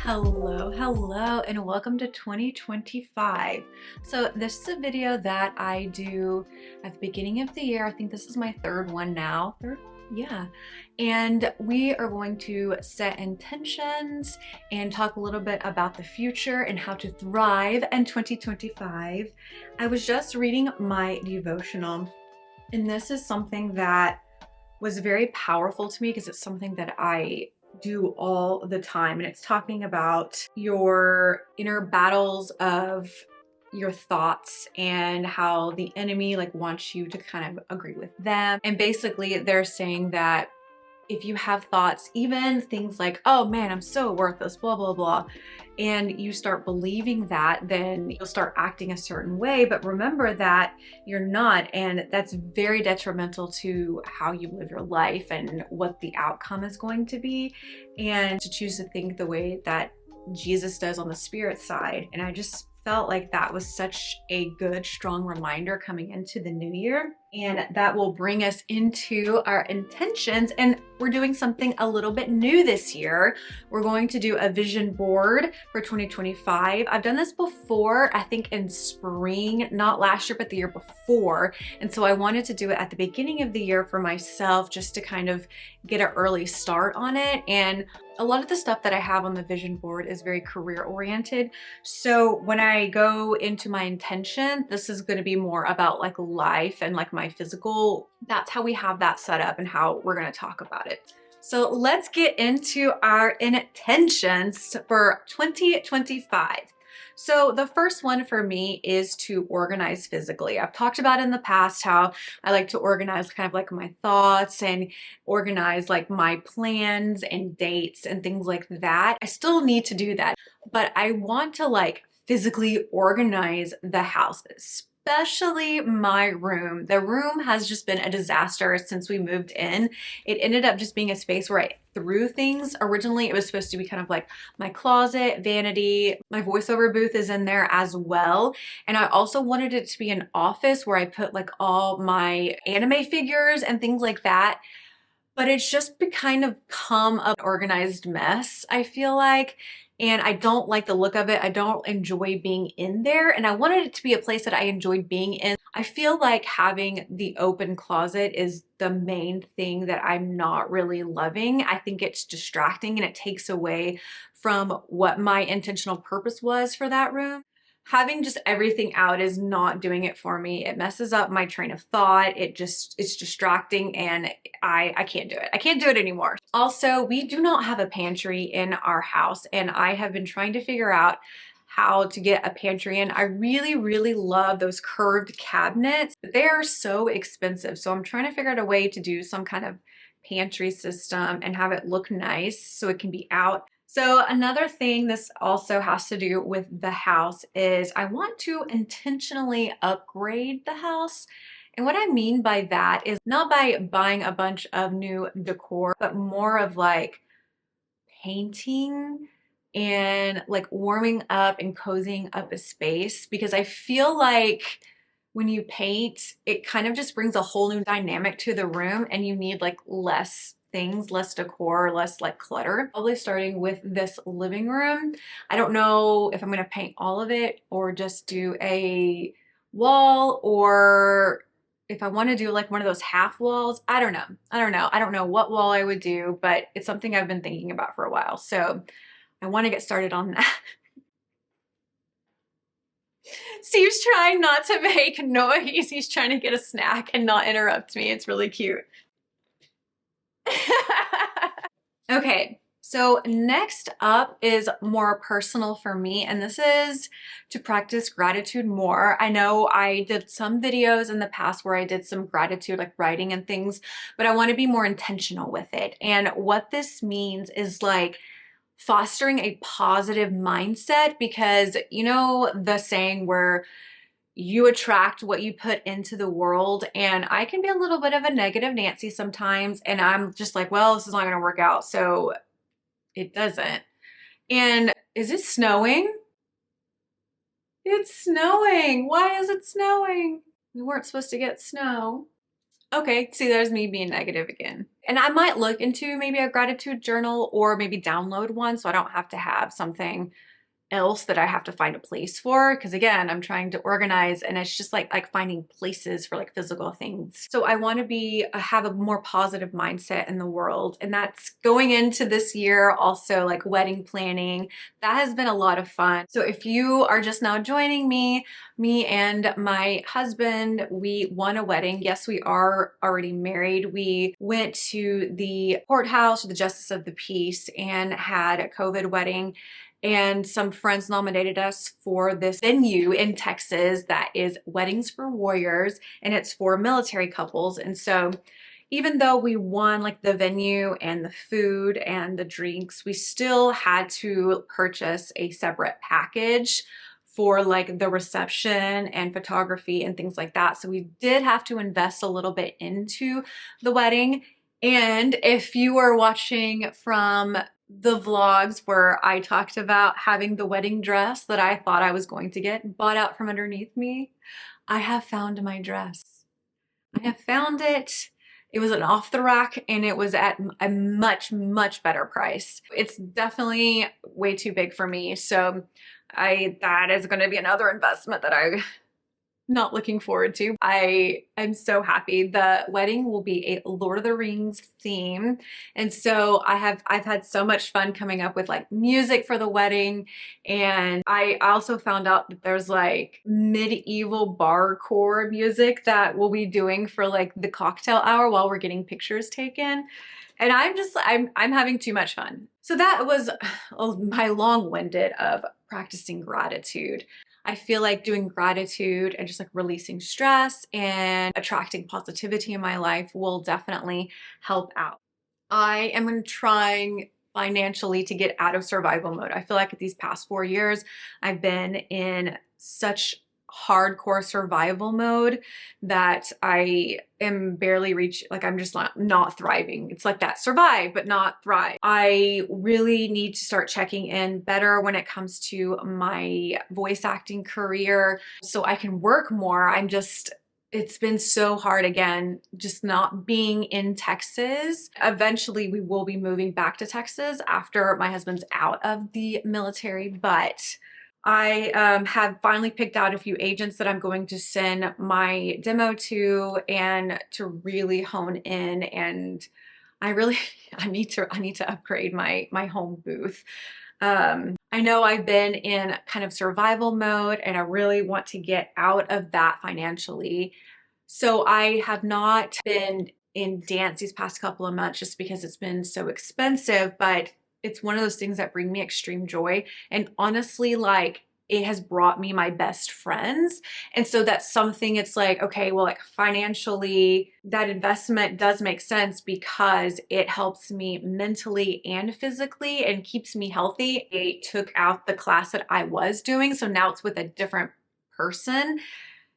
Hello, and welcome to 2025. So this is a video that I do at the beginning of the year. I think this is my third one now. Yeah. And we are going to set intentions and talk a little bit about the future and how to thrive in 2025. I was just reading my devotional, and this is something that was very powerful to me because it's something that I do all the time. And it's talking about your inner battles of your thoughts and how the enemy wants you to kind of agree with them. And basically they're saying that if you have thoughts, even things like, oh man, I'm so worthless, blah, blah, blah, and you start believing that, then you'll start acting a certain way. But remember that you're not, and that's very detrimental to how you live your life and what the outcome is going to be, and to choose to think the way that Jesus does on the spirit side. And I just felt like that was such a good, strong reminder coming into the new year. And that will bring us into our intentions. And we're doing something a little bit new this year. We're going to do a vision board for 2025. I've done this before, I think in spring, not last year, but the year before. And so I wanted to do it at the beginning of the year for myself, just to kind of get an early start on it. And a lot of the stuff that I have on the vision board is very career oriented. So when I go into my intention, this is going to be more about like life and like my physical. That's how we have that set up and how we're going to talk about it. So let's get into our intentions for 2025. So the first one for me is to organize physically. I've talked about in the past how I like to organize kind of like my thoughts and organize like my plans and dates and things like that. I still need to do that, but I want to like physically organize the house, especially my room. The room has just been a disaster since we moved in. It ended up just being a space where I threw things. Originally, it was supposed to be kind of like my closet, vanity. My voiceover booth is in there as well. And I also wanted it to be an office where I put like all my anime figures and things like that. But it's just kind of become an organized mess, I feel like. And I don't like the look of it. I don't enjoy being in there. And I wanted it to be a place that I enjoyed being in. I feel like having the open closet is the main thing that I'm not really loving. I think it's distracting and it takes away from what my intentional purpose was for that room. Having just everything out is not doing it for me. It messes up my train of thought. It's distracting and I can't do it. I can't do it anymore. Also, we do not have a pantry in our house and I have been trying to figure out how to get a pantry in. I really, really love those curved cabinets. They're so expensive. So I'm trying to figure out a way to do some kind of pantry system and have it look nice so it can be out. So another thing this also has to do with the house is I want to intentionally upgrade the house. And what I mean by that is not by buying a bunch of new decor, but more of like painting and like warming up and cozying up a space, because I feel like when you paint, it kind of just brings a whole new dynamic to the room and you need like less things, less decor, less like clutter. Probably starting with this living room. I don't know if I'm gonna paint all of it or just do a wall, or if I want to do like one of those half walls. I don't know. I don't know what wall I would do, but it's something I've been thinking about for a while. So I want to get started on that. Steve's trying not to make noise. He's trying to get a snack and not interrupt me. It's really cute. Okay, so next up is more personal for me, and this is to practice gratitude more. I know I did some videos in the past where I did some gratitude, like writing and things, but I want to be more intentional with it. And what this means is like fostering a positive mindset, because you know the saying where you attract what you put into the world, and I can be a little bit of a negative Nancy sometimes, and I'm just like, well, this is not going to work out, so it doesn't. And is it snowing? It's snowing. Why is it snowing? We weren't supposed to get snow. Okay, see, there's me being negative again. And I might look into maybe a gratitude journal or maybe download one so I don't have to have something else that I have to find a place for, because again, I'm trying to organize and it's just like finding places for like physical things. So I want to have a more positive mindset in the world, and that's going into this year. Also, like wedding planning, that has been a lot of fun. So if you are just now joining me and my husband, we won a wedding. Yes, we are already married. We went to the courthouse, the Justice of the Peace, and had a COVID wedding. And some friends nominated us for this venue in Texas that is Weddings for Warriors, and it's for military couples. And so even though we won like the venue and the food and the drinks, we still had to purchase a separate package for like the reception and photography and things like that. So we did have to invest a little bit into the wedding. And if you were watching from the vlogs where I talked about having the wedding dress that I thought I was going to get bought out from underneath me, I have found my dress. I have found it. It was an off the rack and it was at a much, much better price. It's definitely way too big for me. So that is going to be another investment that I'm not looking forward to. I am so happy. The wedding will be a Lord of the Rings theme. And so I've had so much fun coming up with like music for the wedding. And I also found out that there's like medieval barcore music that we'll be doing for like the cocktail hour while we're getting pictures taken. And I'm having too much fun. So that was my long-winded of practicing gratitude. I feel like doing gratitude and just like releasing stress and attracting positivity in my life will definitely help out. I am trying financially to get out of survival mode. I feel like these past 4 years, I've been in such hardcore survival mode that I am barely I'm just not thriving. It's like that, survive but not thrive. I really need to start checking in better when it comes to my voice acting career so I can work more. It's been so hard again, just not being in Texas. Eventually we will be moving back to Texas after my husband's out of the military, but I have finally picked out a few agents that I'm going to send my demo to and to really hone in. And I need to upgrade my home booth. I know I've been in kind of survival mode and I really want to get out of that financially. So I have not been in dance these past couple of months just because it's been so expensive, but it's one of those things that bring me extreme joy. And honestly, like, it has brought me my best friends. And so that's something, it's like, okay, well, like financially, that investment does make sense because it helps me mentally and physically and keeps me healthy. I took out the class that I was doing, so now it's with a different person.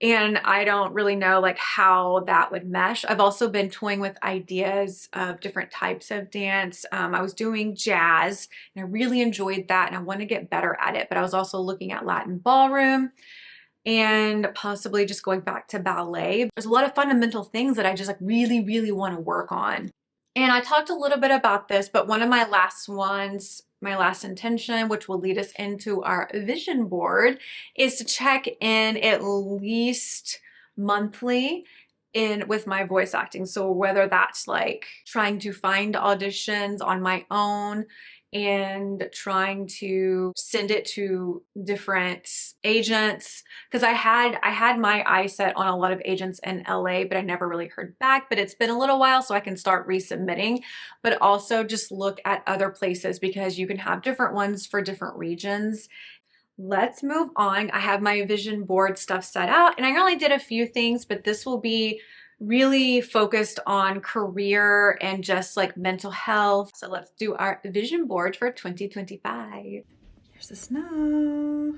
And I don't really know like how that would mesh. I've also been toying with ideas of different types of dance. I was doing jazz and I really enjoyed that and I want to get better at it. But I was also looking at Latin ballroom and possibly just going back to ballet. There's a lot of fundamental things that I just like really, really want to work on. And I talked a little bit about this, but one of my last ones, my last intention, which will lead us into our vision board, is to check in at least monthly with my voice acting. So whether that's like trying to find auditions on my own and trying to send it to different agents, because I had my eye set on a lot of agents in LA, but I never really heard back. But it's been a little while, so I can start resubmitting, but also just look at other places because you can have different ones for different regions. Let's move on. I have my vision board stuff set out and I only did a few things, but this will be really focused on career and just like mental health. So let's do our vision board for 2025. Here's the snow.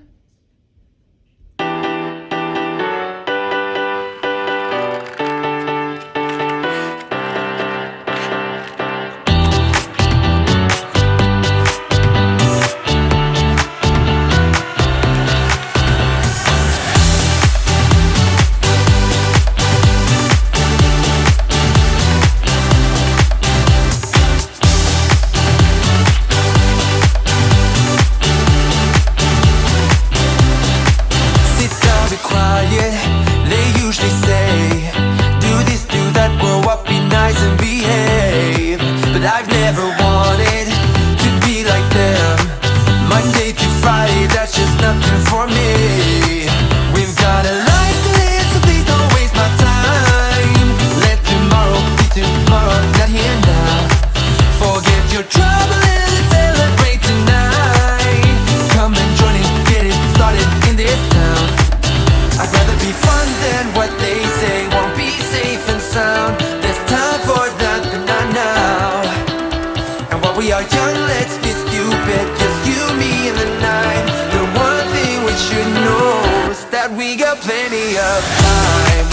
plenty of time.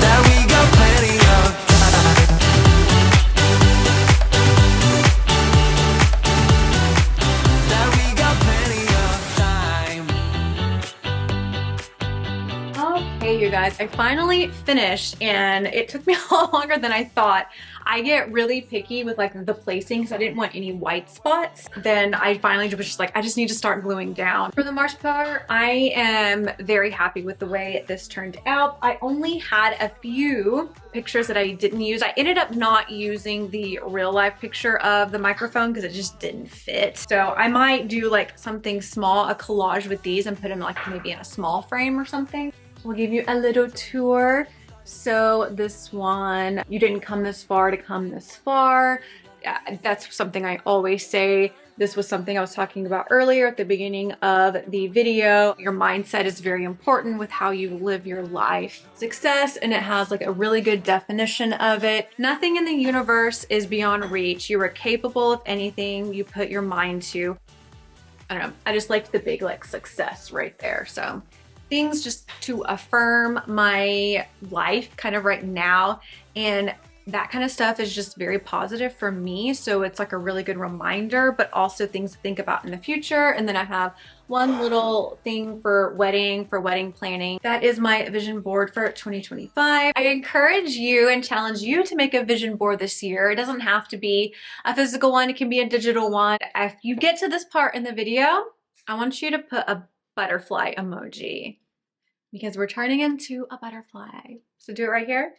That we got plenty of time. That we got plenty of time. Okay, you guys, I finally finished and it took me a lot longer than I thought. I get really picky with like the placing because I didn't want any white spots. Then I finally was just like, I just need to start gluing down. For the marshmallow, I am very happy with the way this turned out. I only had a few pictures that I didn't use. I ended up not using the real life picture of the microphone because it just didn't fit. So I might do like something small, a collage with these and put them like maybe in a small frame or something. We'll give you a little tour. So this one, you didn't come this far to come this far. That's something I always say. This was something I was talking about earlier at the beginning of the video. Your mindset is very important with how you live your life. Success, and it has like a really good definition of it. Nothing in the universe is beyond reach. You are capable of anything you put your mind to. I don't know, I just liked the big like success right there. So things just to affirm my life kind of right now, and that kind of stuff is just very positive for me. So it's like a really good reminder, but also things to think about in the future. And then I have one little thing for wedding planning. That is my vision board for 2025. I encourage you and challenge you to make a vision board this year. It doesn't have to be a physical one, it can be a digital one. If you get to this part in the video, I want you to put a butterfly emoji, because we're turning into a butterfly. So do it right here,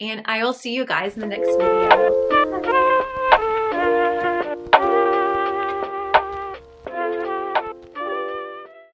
and I will see you guys in the next video. Bye.